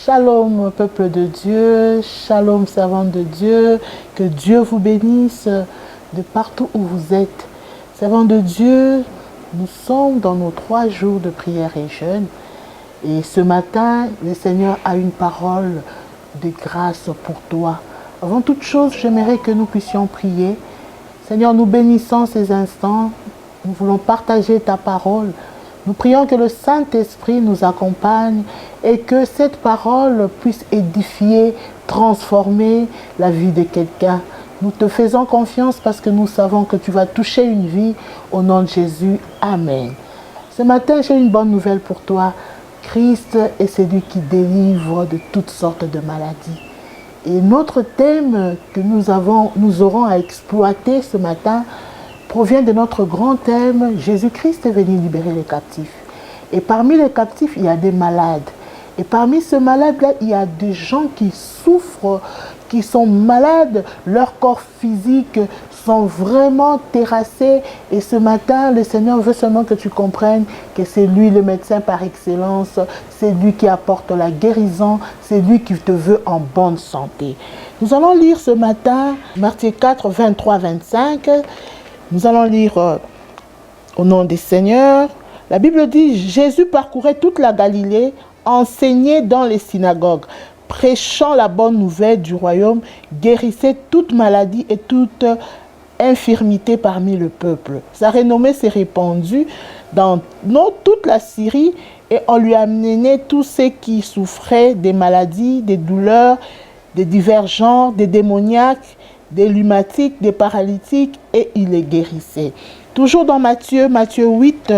Shalom, peuple de Dieu, shalom, servante de Dieu, que Dieu vous bénisse de partout où vous êtes. Servante de Dieu, nous sommes dans nos 3 jours de prière et jeûne. Et ce matin, le Seigneur a une parole de grâce pour toi. Avant toute chose, j'aimerais que nous puissions prier. Seigneur, nous bénissons ces instants. Nous voulons partager ta parole. Nous prions que le Saint-Esprit nous accompagne et que cette parole puisse édifier, transformer la vie de quelqu'un. Nous te faisons confiance parce que nous savons que tu vas toucher une vie au nom de Jésus. Amen. Ce matin, j'ai une bonne nouvelle pour toi. Christ est celui qui délivre de toutes sortes de maladies. Et notre thème que nous aurons à exploiter ce matin provient de notre grand thème, Jésus-Christ est venu libérer les captifs. Et parmi les captifs, il y a des malades. Et parmi ces malades-là, il y a des gens qui souffrent, qui sont malades, leur corps physique sont vraiment terrassés. Et ce matin, le Seigneur veut seulement que tu comprennes que c'est lui le médecin par excellence, c'est lui qui apporte la guérison, c'est lui qui te veut en bonne santé. Nous allons lire ce matin Matthieu 4, 23-25. Nous allons lire au nom des Seigneurs. La Bible dit, Jésus parcourait toute la Galilée, enseignait dans les synagogues, prêchant la bonne nouvelle du royaume, guérissait toute maladie et toute infirmité parmi le peuple. Sa renommée s'est répandue dans toute la Syrie et on lui a amené tous ceux qui souffraient des maladies, des douleurs, des divers genres, des démoniaques, des rhumatiques, des paralytiques, et il les guérissait. Toujours dans Matthieu 8,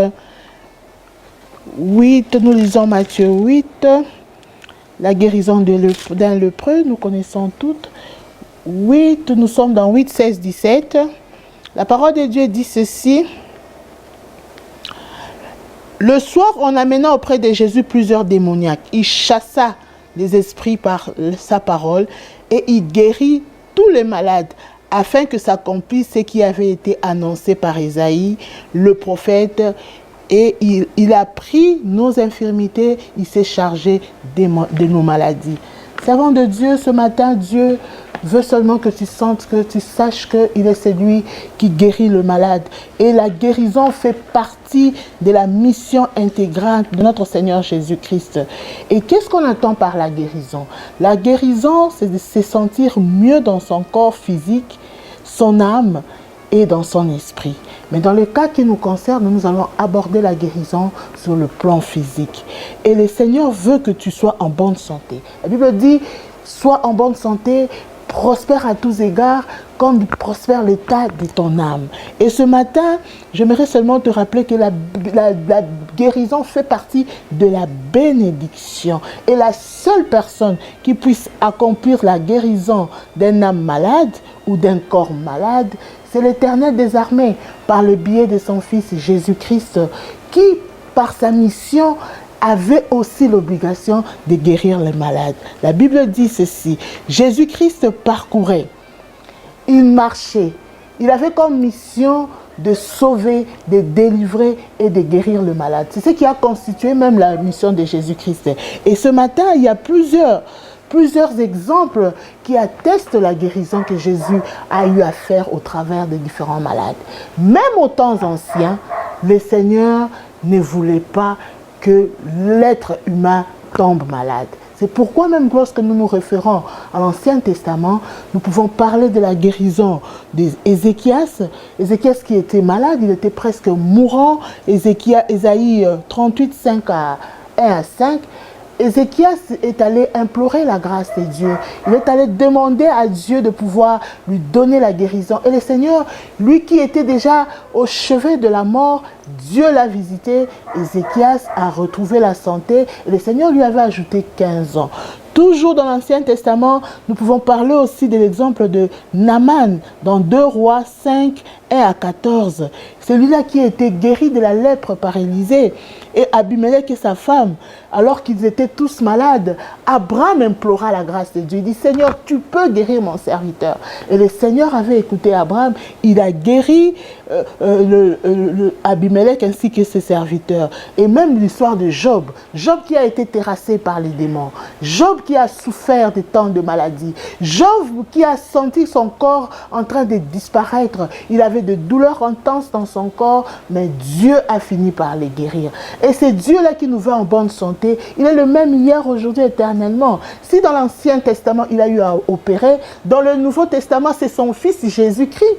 nous lisons Matthieu 8, la guérison d'un lépreux, nous connaissons toutes. 8, nous sommes dans 8, 16, 17. La parole de Dieu dit ceci. Le soir, on amena auprès de Jésus plusieurs démoniaques. Il chassa les esprits par sa parole et il guérit tous les malades, afin que s'accomplisse ce qui avait été annoncé par Isaïe, le prophète, et il a pris nos infirmités, il s'est chargé de nos maladies. Servant de Dieu, ce matin, Dieu veut seulement que tu sentes, que tu saches qu'il est celui qui guérit le malade. Et la guérison fait partie de la mission intégrante de notre Seigneur Jésus-Christ. Et qu'est-ce qu'on entend par la guérison? La guérison, c'est de se sentir mieux dans son corps physique, son âme et dans son esprit. Mais dans le cas qui nous concerne, nous allons aborder la guérison sur le plan physique. Et le Seigneur veut que tu sois en bonne santé. La Bible dit, sois en bonne santé, prospère à tous égards, comme prospère l'état de ton âme. Et ce matin, j'aimerais seulement te rappeler que la guérison fait partie de la bénédiction. Et la seule personne qui puisse accomplir la guérison d'un âme malade ou d'un corps malade, c'est l'Éternel des armées, par le biais de son Fils Jésus-Christ, qui, par sa mission, avait aussi l'obligation de guérir les malades. La Bible dit ceci, Jésus-Christ parcourait, il marchait, il avait comme mission de sauver, de délivrer et de guérir le malade. C'est ce qui a constitué même la mission de Jésus-Christ. Et ce matin, il y a plusieurs exemples qui attestent la guérison que Jésus a eu à faire au travers des différents malades. Même aux temps anciens, le Seigneur ne voulait pas que l'être humain tombe malade. C'est pourquoi même lorsque nous nous référons à l'Ancien Testament, nous pouvons parler de la guérison d'Ézéchias. Ézéchias qui était malade, il était presque mourant. Ésaïe 38, 5 à 1 à 5. Ézéchias est allé implorer la grâce de Dieu. Il est allé demander à Dieu de pouvoir lui donner la guérison. Et le Seigneur, lui qui était déjà au chevet de la mort, Dieu l'a visité. Ézéchias a retrouvé la santé. Et le Seigneur lui avait ajouté 15 ans. Toujours dans l'Ancien Testament, nous pouvons parler aussi de l'exemple de Naaman dans 2 Rois 5, 1 à 14. Celui-là qui a été guéri de la lèpre par Élisée. Et Abimelech et sa femme, alors qu'ils étaient tous malades, Abraham implora la grâce de Dieu. Il dit, Seigneur, tu peux guérir mon serviteur. Et le Seigneur avait écouté Abraham. Il a guéri Abimelech ainsi que ses serviteurs. Et même l'histoire de Job. Job qui a été terrassé par les démons. Job qui a souffert de tant de maladies. Job qui a senti son corps en train de disparaître. Il avait de douleurs intenses dans son corps, mais Dieu a fini par les guérir. Et c'est Dieu-là qui nous veut en bonne santé. Il est le même hier, aujourd'hui, éternellement. Si dans l'Ancien Testament, il a eu à opérer, dans le Nouveau Testament, c'est son Fils Jésus-Christ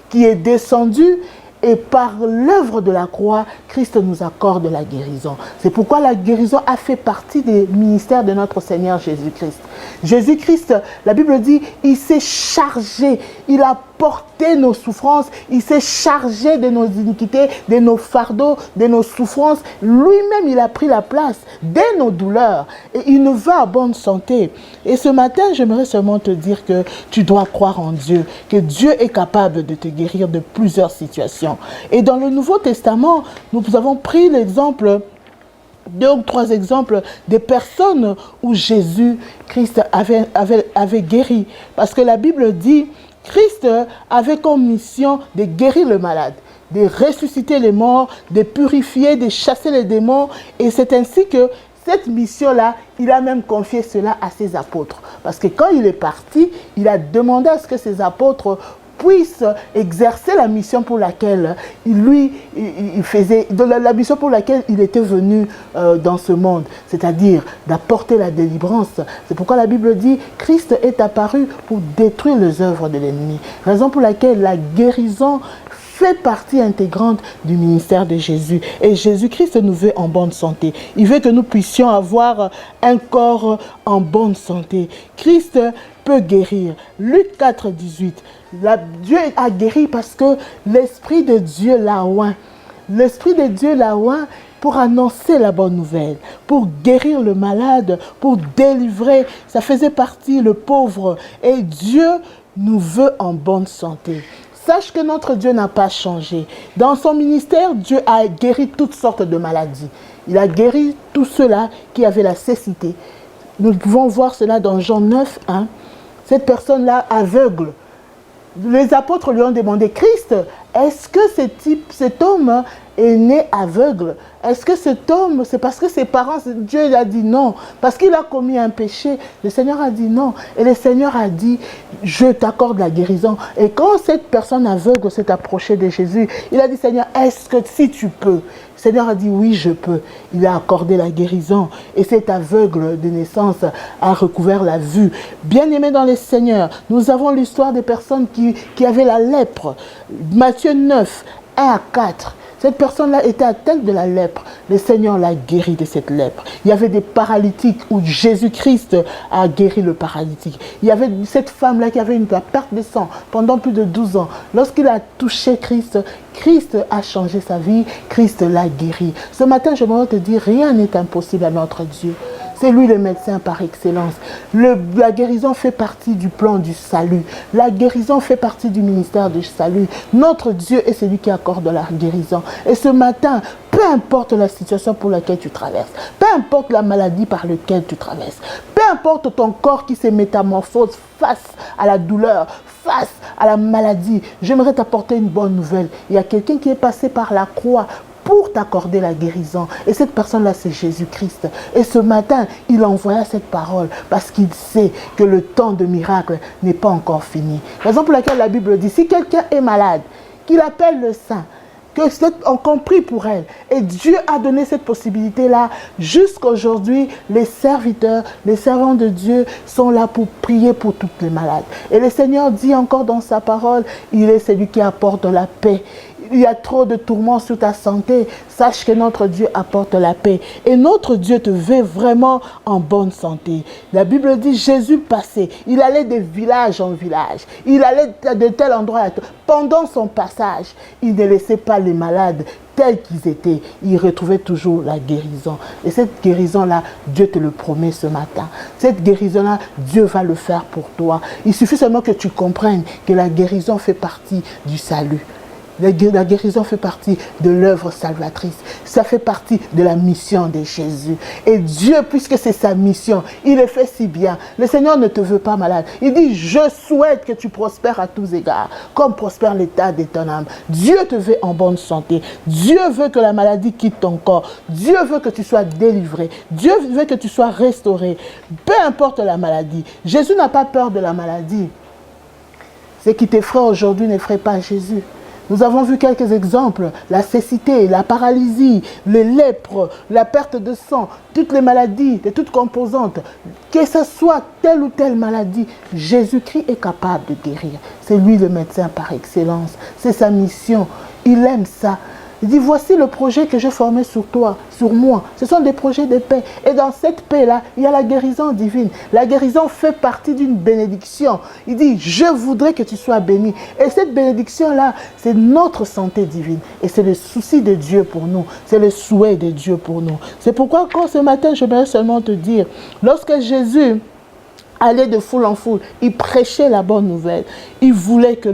qui est descendu. Et par l'œuvre de la croix, Christ nous accorde la guérison. C'est pourquoi la guérison a fait partie des ministères de notre Seigneur Jésus-Christ. Jésus-Christ, la Bible dit, il s'est chargé, il a porté nos souffrances, il s'est chargé de nos iniquités, de nos fardeaux, de nos souffrances. Lui-même, il a pris la place de nos douleurs et il nous va à bonne santé. Et ce matin, j'aimerais seulement te dire que tu dois croire en Dieu, que Dieu est capable de te guérir de plusieurs situations. Et dans le Nouveau Testament, nous avons pris l'exemple, 2 ou 3 exemples des personnes où Jésus-Christ avait guéri. Parce que la Bible dit, Christ avait comme mission de guérir le malade, de ressusciter les morts, de purifier, de chasser les démons. Et c'est ainsi que cette mission-là, il a même confié cela à ses apôtres. Parce que quand il est parti, il a demandé à ce que ses apôtres puissent exercer la mission pour laquelle la mission pour laquelle il était venu dans ce monde, c'est-à-dire d'apporter la délivrance. C'est pourquoi la Bible dit, Christ est apparu pour détruire les œuvres de l'ennemi. Raison pour laquelle la guérison fait partie intégrante du ministère de Jésus. Et Jésus-Christ nous veut en bonne santé. Il veut que nous puissions avoir un corps en bonne santé. Christ peut guérir. Luc 4, 18. Dieu a guéri parce que l'Esprit de Dieu l'a oint. L'Esprit de Dieu l'a oint pour annoncer la bonne nouvelle, pour guérir le malade, pour délivrer. Ça faisait partie, le pauvre. Et Dieu nous veut en bonne santé. Sache que notre Dieu n'a pas changé. Dans son ministère, Dieu a guéri toutes sortes de maladies. Il a guéri tous ceux-là qui avaient la cécité. Nous pouvons voir cela dans Jean 9, 1. Cette personne-là, aveugle. Les apôtres lui ont demandé, Christ, est-ce que cet homme est né aveugle? Est-ce que cet homme, c'est parce que ses parents, Dieu lui a dit non, parce qu'il a commis un péché? Le Seigneur a dit non. Et le Seigneur a dit, je t'accorde la guérison. Et quand cette personne aveugle s'est approchée de Jésus, il a dit, Seigneur, est-ce que si tu peux? Le Seigneur a dit, oui, je peux. Il a accordé la guérison. Et cet aveugle de naissance a recouvert la vue. Bien-aimés dans le Seigneur, nous avons l'histoire des personnes qui avaient la lèpre. Matthieu 9, 1 à 4. Cette personne-là était atteinte de la lèpre. Le Seigneur l'a guéri de cette lèpre. Il y avait des paralytiques où Jésus-Christ a guéri le paralytique. Il y avait cette femme-là qui avait une perte de sang pendant plus de 12 ans. Lorsqu'il a touché Christ, Christ a changé sa vie. Christ l'a guéri. Ce matin, je voudrais te dire, rien n'est impossible à notre Dieu. C'est lui le médecin par excellence. La guérison fait partie du plan du salut. La guérison fait partie du ministère du salut. Notre Dieu est celui qui accorde la guérison. Et ce matin, peu importe la situation pour laquelle tu traverses, peu importe la maladie par laquelle tu traverses, peu importe ton corps qui se métamorphose face à la douleur, face à la maladie, j'aimerais t'apporter une bonne nouvelle. Il y a quelqu'un qui est passé par la croix pour t'accorder la guérison. Et cette personne-là, c'est Jésus-Christ. Et ce matin, il envoya cette parole parce qu'il sait que le temps de miracle n'est pas encore fini. Raison pour laquelle la Bible dit, si quelqu'un est malade, qu'il appelle le saint, que c'est encore prie pour elle. Et Dieu a donné cette possibilité-là. Jusqu'à aujourd'hui, les serviteurs, les servants de Dieu sont là pour prier pour toutes les malades. Et le Seigneur dit encore dans sa parole, il est celui qui apporte la paix. Il y a trop de tourments sur ta santé. Sache que notre Dieu apporte la paix. Et notre Dieu te veut vraiment en bonne santé. La Bible dit, Jésus passait. Il allait de village en village. Il allait de tel endroit à tel. Pendant son passage, il ne laissait pas les malades tels qu'ils étaient. Il retrouvait toujours la guérison. Et cette guérison-là, Dieu te le promet ce matin. Cette guérison-là, Dieu va le faire pour toi. Il suffit seulement que tu comprennes que la guérison fait partie du salut. La guérison fait partie de l'œuvre salvatrice. Ça fait partie de la mission de Jésus. Et Dieu, puisque c'est sa mission, il le fait si bien. Le Seigneur ne te veut pas malade. Il dit, je souhaite que tu prospères à tous égards, comme prospère l'état de ton âme. Dieu te veut en bonne santé. Dieu veut que la maladie quitte ton corps. Dieu veut que tu sois délivré. Dieu veut que tu sois restauré. Peu importe la maladie. Jésus n'a pas peur de la maladie. Ce qui t'effraie aujourd'hui n'effraie pas Jésus. Nous avons vu quelques exemples, la cécité, la paralysie, les lèpres, la perte de sang, toutes les maladies, de toutes composantes. Que ce soit telle ou telle maladie, Jésus-Christ est capable de guérir. C'est lui le médecin par excellence. C'est sa mission. Il aime ça. Il dit, voici le projet que j'ai formé sur toi, sur moi. Ce sont des projets de paix. Et dans cette paix-là, il y a la guérison divine. La guérison fait partie d'une bénédiction. Il dit, je voudrais que tu sois béni. Et cette bénédiction-là, c'est notre santé divine. Et c'est le souci de Dieu pour nous. C'est le souhait de Dieu pour nous. C'est pourquoi, encore ce matin, je voudrais seulement te dire, lorsque Jésus allait de foule en foule, il prêchait la bonne nouvelle. Il voulait que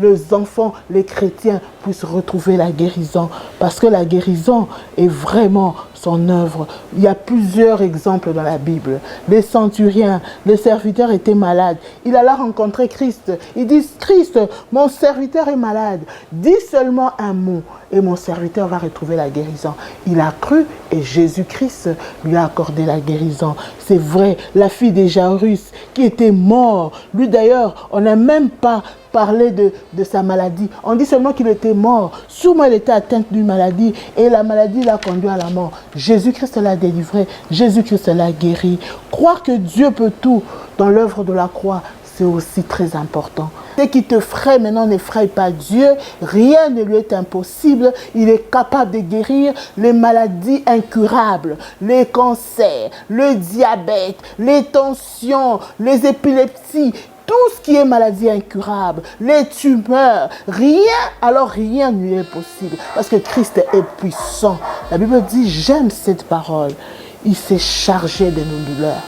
les enfants, les chrétiens puissent retrouver la guérison. Parce que la guérison est vraiment son œuvre. Il y a plusieurs exemples dans la Bible. Les centurions, le serviteur était malade. Il alla rencontrer Christ. Il dit, Christ, mon serviteur est malade. Dis seulement un mot et mon serviteur va retrouver la guérison. Il a cru et Jésus-Christ lui a accordé la guérison. C'est vrai, la fille de Jairus qui était morte. Lui d'ailleurs, on n'a même pas parlé de sa maladie. On dit seulement qu'il était mort. Sûrement, il était atteint d'une maladie et la maladie l'a conduit à la mort. Jésus-Christ l'a délivré. Jésus-Christ l'a guéri. Croire que Dieu peut tout dans l'œuvre de la croix, c'est aussi très important. Ce qui te ferait maintenant n'effraie pas Dieu. Rien ne lui est impossible. Il est capable de guérir les maladies incurables, les cancers, le diabète, les tensions, les épilepsies. Tout ce qui est maladie incurable, les tumeurs, rien ne lui est possible. Parce que Christ est puissant. La Bible dit, j'aime cette parole. Il s'est chargé de nos douleurs.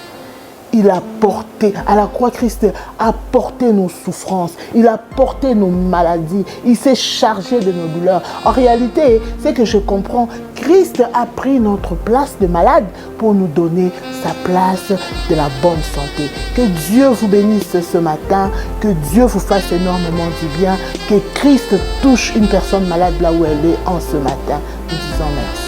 Il a porté, à la croix, Christ a porté nos souffrances. Il a porté nos maladies. Il s'est chargé de nos douleurs. En réalité, c'est que je comprends, Christ a pris notre place de malade pour nous donner sa place de la bonne santé. Que Dieu vous bénisse ce matin. Que Dieu vous fasse énormément du bien. Que Christ touche une personne malade là où elle est en ce matin. Nous disons merci.